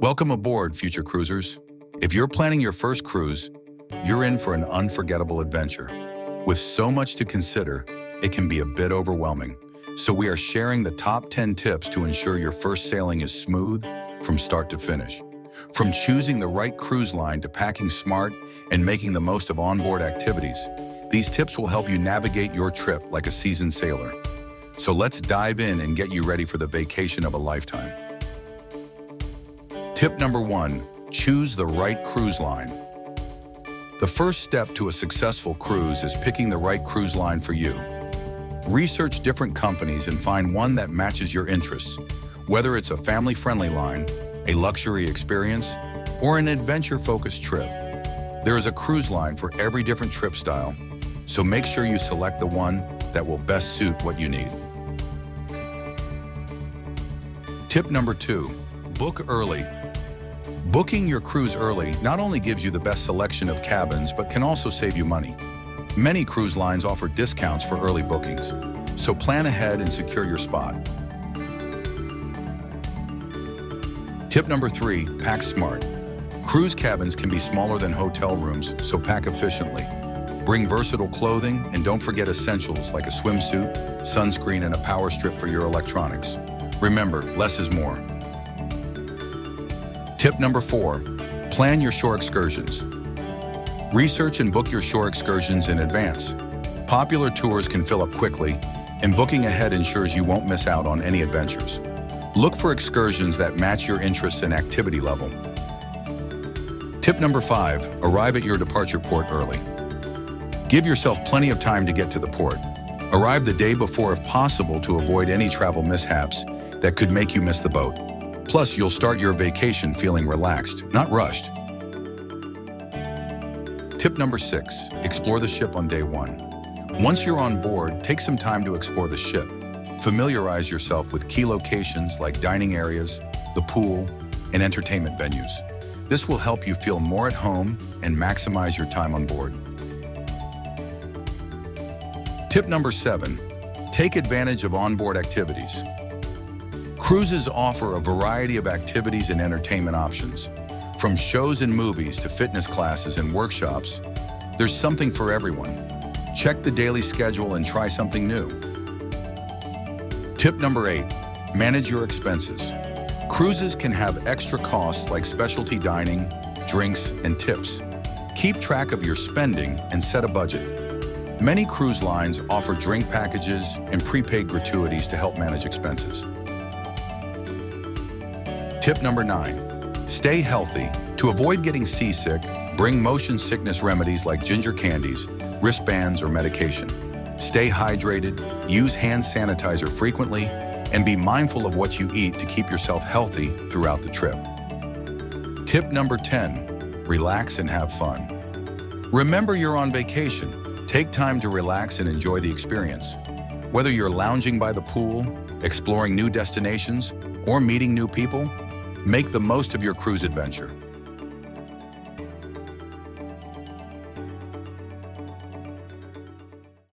Welcome aboard, future cruisers. If you're planning your first cruise, you're in for an unforgettable adventure. With so much to consider, it can be a bit overwhelming. So we are sharing the top 10 tips to ensure your first sailing is smooth from start to finish. From choosing the right cruise line to packing smart and making the most of onboard activities, these tips will help you navigate your trip like a seasoned sailor. So let's dive in and get you ready for the vacation of a lifetime. Tip number 1, choose the right cruise line. The first step to a successful cruise is picking the right cruise line for you. Research different companies and find one that matches your interests, whether it's a family-friendly line, a luxury experience, or an adventure-focused trip. There is a cruise line for every different trip style, so make sure you select the one that will best suit what you need. Tip number 2, book early. Booking your cruise early not only gives you the best selection of cabins, but can also save you money. Many cruise lines offer discounts for early bookings, so plan ahead and secure your spot. Tip number 3, pack smart. Cruise cabins can be smaller than hotel rooms, so pack efficiently. Bring versatile clothing and don't forget essentials like a swimsuit, sunscreen, and a power strip for your electronics. Remember, less is more. Tip number 4, plan your shore excursions. Research and book your shore excursions in advance. Popular tours can fill up quickly, and booking ahead ensures you won't miss out on any adventures. Look for excursions that match your interests and activity level. Tip number 5, arrive at your departure port early. Give yourself plenty of time to get to the port. Arrive the day before if possible to avoid any travel mishaps that could make you miss the boat. Plus, you'll start your vacation feeling relaxed, not rushed. Tip number 6, explore the ship on day 1. Once you're on board, take some time to explore the ship. Familiarize yourself with key locations like dining areas, the pool, and entertainment venues. This will help you feel more at home and maximize your time on board. Tip number 7, take advantage of onboard activities. Cruises offer a variety of activities and entertainment options. From shows and movies to fitness classes and workshops, there's something for everyone. Check the daily schedule and try something new. Tip number 8, manage your expenses. Cruises can have extra costs like specialty dining, drinks, and tips. Keep track of your spending and set a budget. Many cruise lines offer drink packages and prepaid gratuities to help manage expenses. Tip number 9, stay healthy. To avoid getting seasick, bring motion sickness remedies like ginger candies, wristbands, or medication. Stay hydrated, use hand sanitizer frequently, and be mindful of what you eat to keep yourself healthy throughout the trip. Tip number 10, relax and have fun. Remember, you're on vacation. Take time to relax and enjoy the experience. Whether you're lounging by the pool, exploring new destinations, or meeting new people, make the most of your cruise adventure.